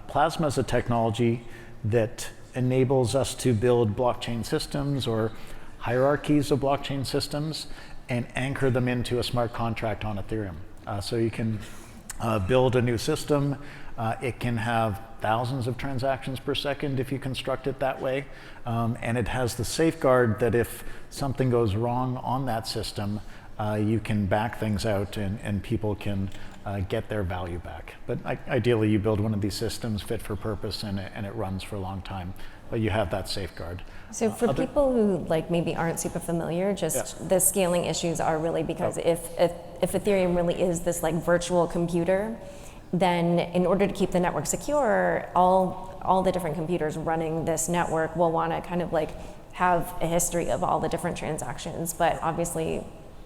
Speaker 2: Plasma is a technology that enables us to build blockchain systems or hierarchies of blockchain systems and anchor them into a smart contract on Ethereum. So you can build a new system. It can have thousands of transactions per second if you construct it that way. And it has the safeguard that if something goes wrong on that system, you can back things out and people can get their value back. But ideally, you build one of these systems fit for purpose and it runs for a long time. But you have that safeguard.
Speaker 1: So for people who maybe aren't super familiar, the scaling issues are really because if Ethereum really is this virtual computer, then in order to keep the network secure, all the different computers running this network will want to kind of have a history of all the different transactions. But obviously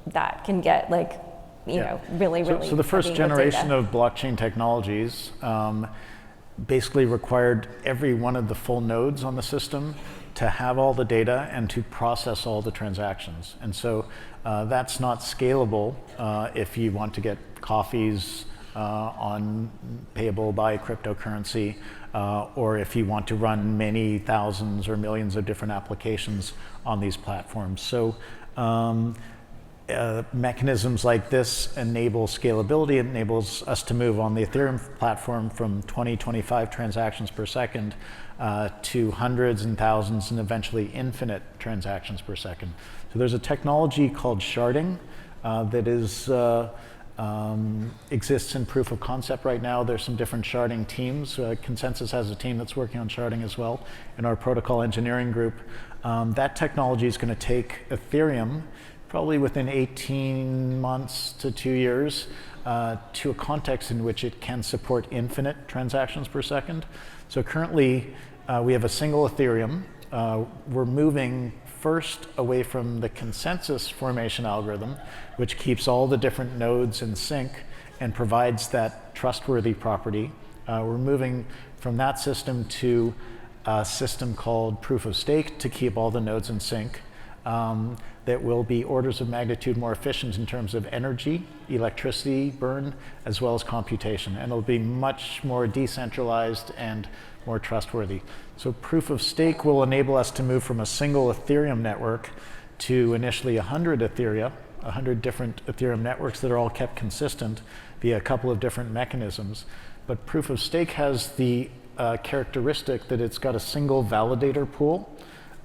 Speaker 1: that can get really
Speaker 2: So the first generation of blockchain technologies basically required every one of the full nodes on the system to have all the data and to process all the transactions. And so that's not scalable if you want to get coffees on payable by cryptocurrency, or if you want to run many thousands or millions of different applications on these platforms. So mechanisms like this enable scalability. It enables us to move on the Ethereum platform from 25 transactions per second to hundreds and thousands and eventually infinite transactions per second. So there's a technology called Sharding that is exists in proof of concept right now. There's some different sharding teams. ConsenSys has a team that's working on sharding as well in our protocol engineering group. That technology is going to take Ethereum probably within 18 months to 2 years to a context in which it can support infinite transactions per second. So currently we have a single Ethereum. We're moving first away from the ConsenSys formation algorithm, which keeps all the different nodes in sync and provides that trustworthy property. We're moving from that system to a system called proof of stake to keep all the nodes in sync. That will be orders of magnitude more efficient in terms of energy, electricity burn, as well as computation. And it'll be much more decentralized and more trustworthy. So proof of stake will enable us to move from a single Ethereum network to initially 100 Ethereum, 100 different Ethereum networks that are all kept consistent via a couple of different mechanisms. But proof of stake has the characteristic that it's got a single validator pool.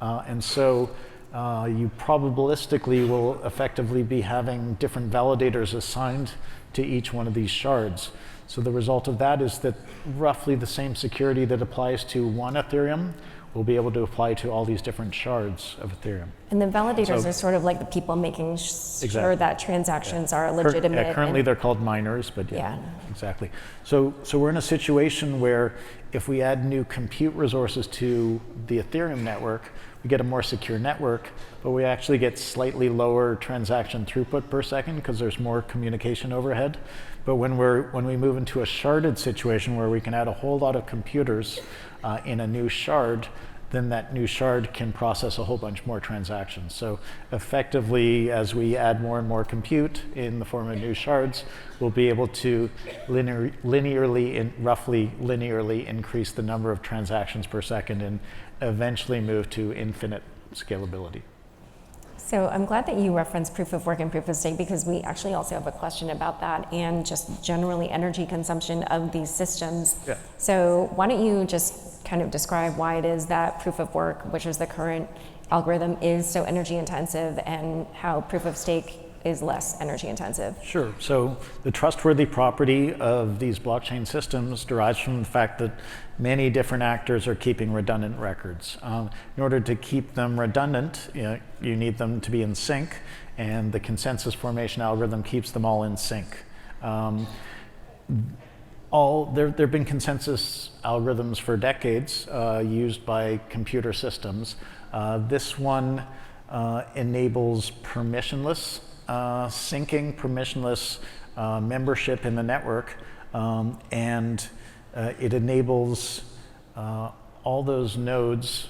Speaker 2: And so you probabilistically will effectively be having different validators assigned to each one of these shards. So the result of that is that roughly the same security that applies to one Ethereum will be able to apply to all these different shards of Ethereum.
Speaker 1: And the validators are sort of like the people making sure that transactions are legitimate.
Speaker 2: Currently they're called miners, but yeah, exactly. So we're in a situation where if we add new compute resources to the Ethereum network, we get a more secure network, but we actually get slightly lower transaction throughput per second because there's more communication overhead. But when we move into a sharded situation where we can add a whole lot of computers in a new shard, then that new shard can process a whole bunch more transactions. So effectively, as we add more and more compute in the form of new shards, we'll be able to roughly linearly increase the number of transactions per second and eventually move to infinite scalability.
Speaker 1: So I'm glad that you referenced proof of work and proof of stake, because we actually also have a question about that and just generally energy consumption of these systems.
Speaker 2: Yeah.
Speaker 1: So why don't you just kind of describe why it is that proof of work, which is the current algorithm, is so energy intensive, and how proof of stake is less energy intensive? Sure.
Speaker 2: So the trustworthy property of these blockchain systems derives from the fact that many different actors are keeping redundant records. In order to keep them redundant, you need them to be in sync, and the consensus formation algorithm keeps them all in sync. There have been consensus algorithms for decades used by computer systems. This one enables permissionless syncing, permissionless membership in the network, and it enables all those nodes.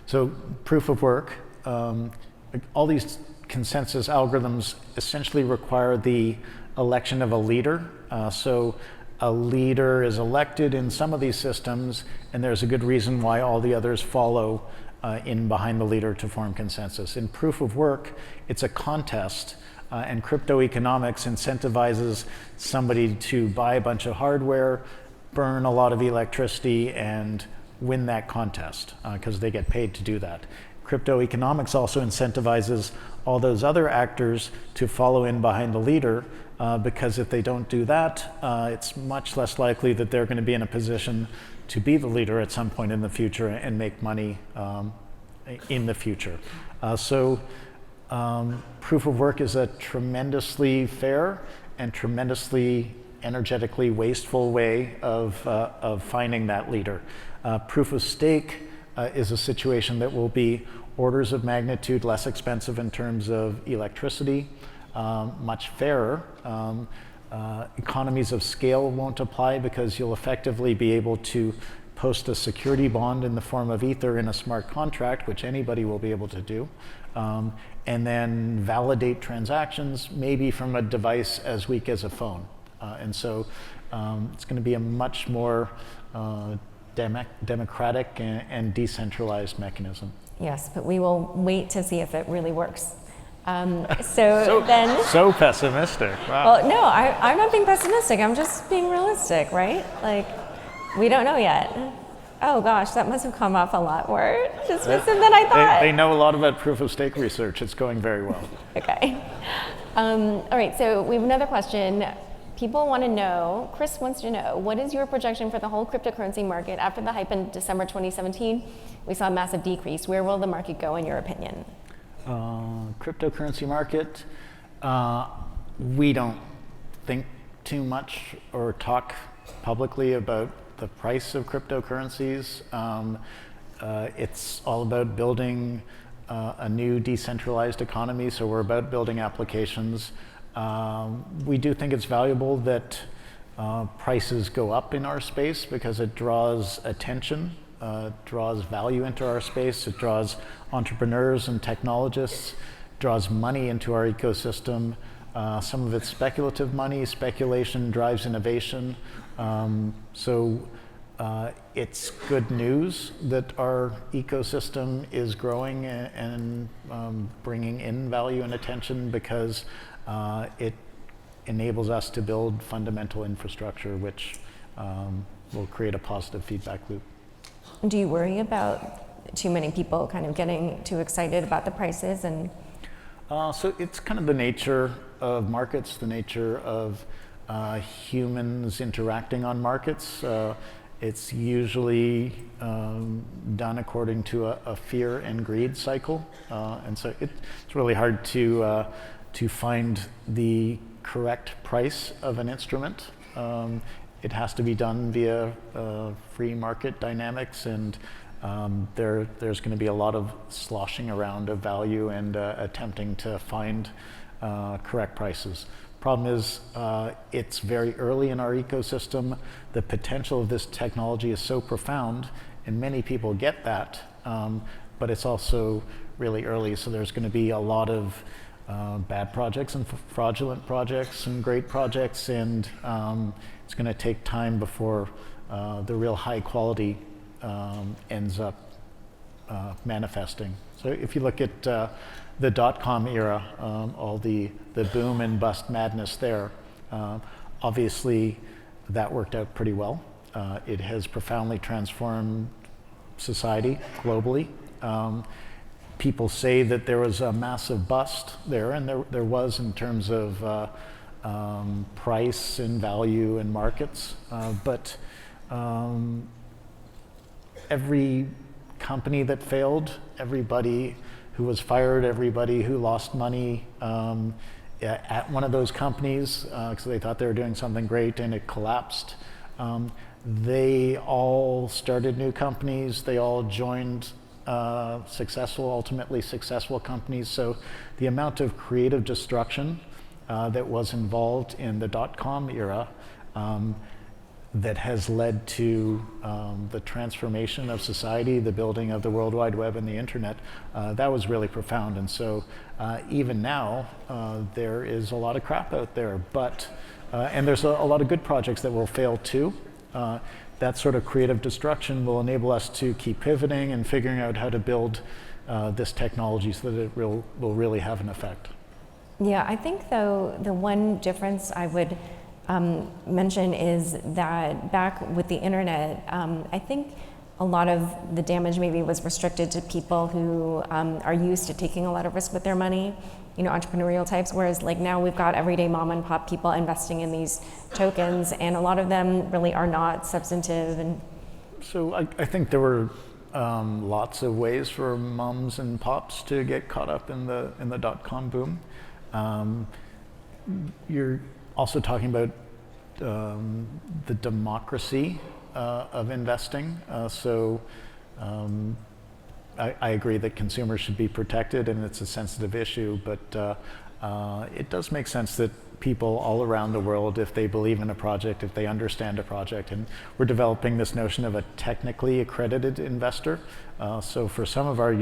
Speaker 2: So proof of work, all these consensus algorithms essentially require the election of a leader. So a leader is elected in some of these systems, and there's a good reason why all the others follow in behind the leader to form consensus. In proof of work, it's a contest, and crypto economics incentivizes somebody to buy a bunch of hardware, burn a lot of electricity, and win that contest because they get paid to do that. Crypto economics also incentivizes all those other actors to follow in behind the leader because if they don't do that, it's much less likely that they're going to be in a position to be the leader at some point in the future and make money in the future. Proof of work is a tremendously fair and tremendously energetically wasteful way of finding that leader. Proof of stake is a situation that will be orders of magnitude less expensive in terms of electricity, much fairer. Economies of scale won't apply because you'll effectively be able to post a security bond in the form of Ether in a smart contract, which anybody will be able to do, and then validate transactions maybe from a device as weak as a phone. And so it's going to be a much more democratic and decentralized mechanism.
Speaker 1: Yes, but we will wait to see if it really works. So
Speaker 2: pessimistic. Wow.
Speaker 1: Well, no, I'm not being pessimistic. I'm just being realistic, right? Like, we don't know yet. Oh gosh, that must have come off a lot more dismissive than I thought.
Speaker 2: They know a lot about proof of stake research. It's going very well.
Speaker 1: Okay. All right, so we have another question. People want to know, Chris wants to know, what is your projection for the whole cryptocurrency market after the hype in December 2017? We saw a massive decrease. Where will the market go in your opinion?
Speaker 2: Cryptocurrency market, we don't think too much or talk publicly about the price of cryptocurrencies. It's all about building a new decentralized economy, so we're about building applications. We do think it's valuable that prices go up in our space because it draws attention, draws value into our space, it draws entrepreneurs and technologists, draws money into our ecosystem. Some of it's speculative money. Speculation drives innovation. So It's good news that our ecosystem is growing and bringing in value and attention, because it enables us to build fundamental infrastructure which will create a positive feedback loop.
Speaker 1: Do you worry about too many people kind of getting too excited about the prices? And
Speaker 2: so it's kind of the nature of markets, the nature of humans interacting on markets. It's usually done according to a fear and greed cycle, and so it's really hard to find the correct price of an instrument. It has to be done via free market dynamics, and there's going to be a lot of sloshing around of value and attempting to find correct prices. Problem is, it's very early in our ecosystem. The potential of this technology is so profound, and many people get that, but it's also really early, so there's going to be a lot of bad projects and fraudulent projects and great projects, and it's going to take time before the real high quality ends up manifesting. So if you look at the dot-com era, all the boom and bust madness there, obviously that worked out pretty well. It has profoundly transformed society globally. People say that there was a massive bust there, and there was in terms of price and value and markets, but every company that failed, everybody who was fired, everybody who lost money at one of those companies because they thought they were doing something great and it collapsed. They all started new companies. They all joined ultimately successful companies. So the amount of creative destruction that was involved in the dot-com era that has led to the transformation of society, the building of the World Wide Web and the internet, that was really profound. And so even now, there is a lot of crap out there, but, and there's a lot of good projects that will fail too. That sort of creative destruction will enable us to keep pivoting and figuring out how to build this technology so that it will really have an effect.
Speaker 1: yeah, I think though the one difference I would mention is that back with the internet, I think a lot of the damage maybe was restricted to people who are used to taking a lot of risk with their money, you know, entrepreneurial types, whereas like now we've got everyday mom and pop people investing in these tokens, and a lot of them really are not substantive. And
Speaker 2: so I think there were lots of ways for moms and pops to get caught up in the dot-com boom. You're also talking about the democracy of investing. I agree that consumers should be protected, and it's a sensitive issue, but it does make sense that people all around the world, if they believe in a project, if they understand a project, and we're developing this notion of a technically accredited investor. So for some of our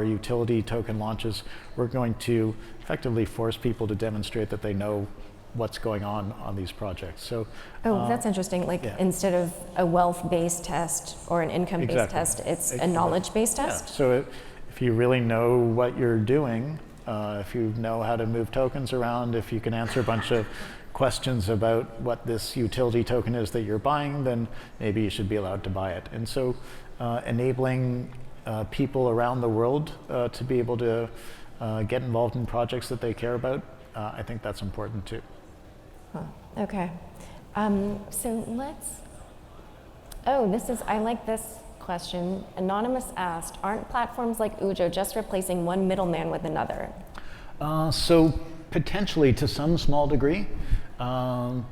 Speaker 2: utility token launches, we're going to effectively force people to demonstrate that they know what's going on these projects. So,
Speaker 1: that's interesting. Like instead of a wealth-based test or an income-based test, it's a knowledge-based test.
Speaker 2: Yeah. So if you really know what you're doing, if you know how to move tokens around, if you can answer a bunch of questions about what this utility token is that you're buying, then maybe you should be allowed to buy it. And so enabling people around the world to be able to get involved in projects that they care about, I think that's important too.
Speaker 1: Okay. So I like this question. Anonymous asked, aren't platforms like Ujo just replacing one middleman with another?
Speaker 2: So potentially to some small degree. Ujo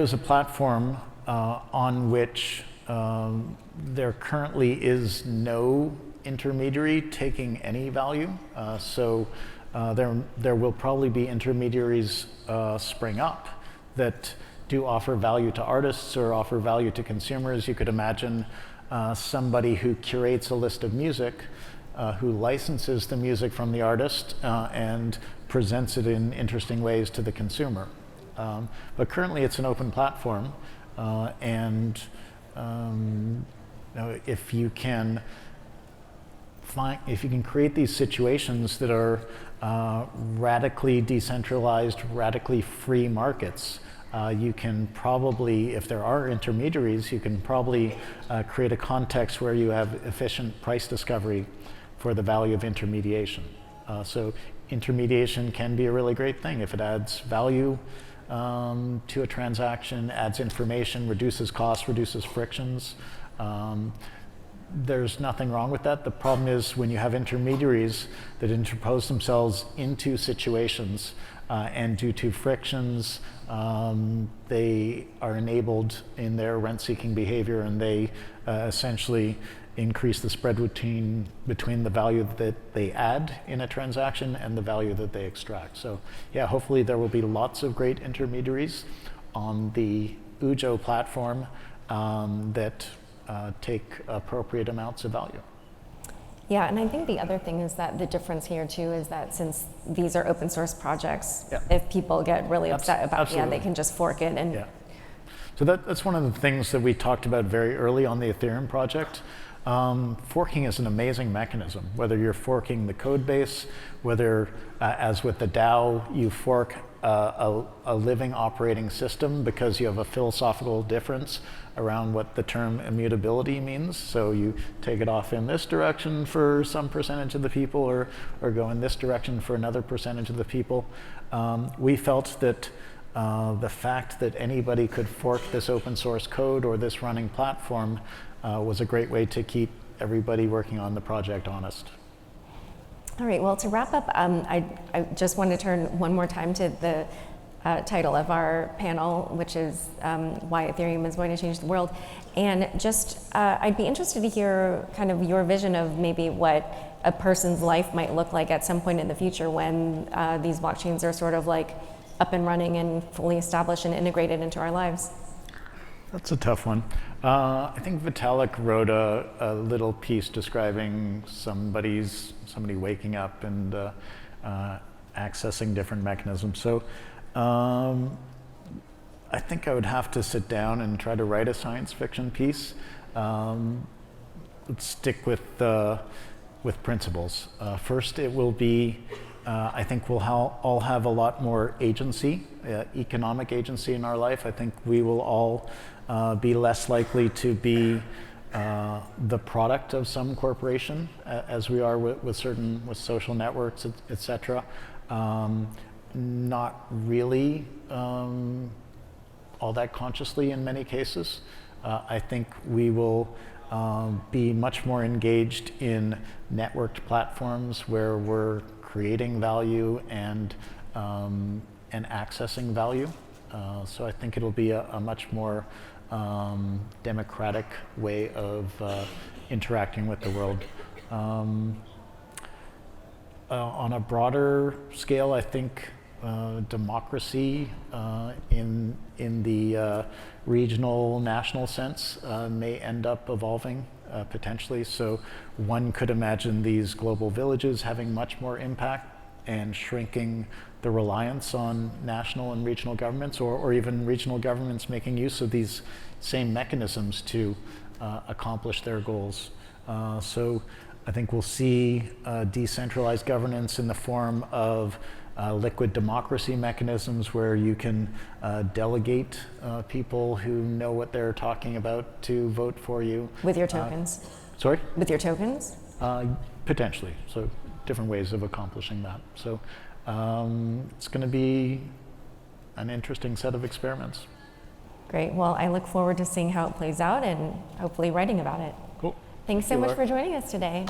Speaker 2: is a platform on which there currently is no intermediary taking any value. There will probably be intermediaries spring up that do offer value to artists or offer value to consumers. You could imagine somebody who curates a list of music, who licenses the music from the artist and presents it in interesting ways to the consumer. But currently it's an open platform. and if you can create these situations that are radically decentralized, radically free markets, you can probably, if there are intermediaries, you can probably create a context where you have efficient price discovery for the value of intermediation. So intermediation can be a really great thing if it adds value to a transaction, adds information, reduces costs, reduces frictions. There's nothing wrong with that. The problem is when you have intermediaries that interpose themselves into situations and due to frictions, they are enabled in their rent-seeking behavior, and they essentially increase the spread between the value that they add in a transaction and the value that they extract. So yeah, hopefully there will be lots of great intermediaries on the Ujo platform that take appropriate amounts of value.
Speaker 1: Yeah, and I think the other thing is that the difference here too is that since these are open source projects, if people get really upset about it, they can just fork it. And
Speaker 2: so that's one of the things that we talked about very early on the Ethereum project. Forking is an amazing mechanism, whether you're forking the code base, whether, as with the DAO, you fork a living operating system because you have a philosophical difference around what the term immutability means. So you take it off in this direction for some percentage of the people, or go in this direction for another percentage of the people. We felt that the fact that anybody could fork this open source code or this running platform was a great way to keep everybody working on the project honest.
Speaker 1: All right, well, to wrap up, I just want to turn one more time to the title of our panel, which is Why Ethereum is Going to Change the World. And just, I'd be interested to hear kind of your vision of maybe what a person's life might look like at some point in the future when these blockchains are sort of like up and running and fully established and integrated into our lives.
Speaker 2: That's a tough one. I think Vitalik wrote a little piece describing somebody waking up and accessing different mechanisms. So I think I would have to sit down and try to write a science fiction piece. Let's stick with principles. First, it will be, I think we'll all have a lot more agency, economic agency in our life. I think we will all be less likely to be the product of some corporation, as we are with social networks, et cetera. Not really all that consciously in many cases. I think we will be much more engaged in networked platforms where we're creating value and accessing value. So I think it'll be a much more democratic way of interacting with the world. On a broader scale, I think democracy in the regional, national sense may end up evolving potentially. So one could imagine these global villages having much more impact and shrinking the reliance on national and regional governments, or even regional governments making use of these same mechanisms to accomplish their goals. So I think we'll see decentralized governance in the form of liquid democracy mechanisms where you can delegate people who know what they're talking about to vote for you.
Speaker 1: With your tokens?
Speaker 2: Sorry?
Speaker 1: With your tokens?
Speaker 2: Potentially. So different ways of accomplishing that. So it's going to be an interesting set of experiments.
Speaker 1: Great. Well, I look forward to seeing how it plays out and hopefully writing about it.
Speaker 2: Cool.
Speaker 1: Thanks so much for joining us today.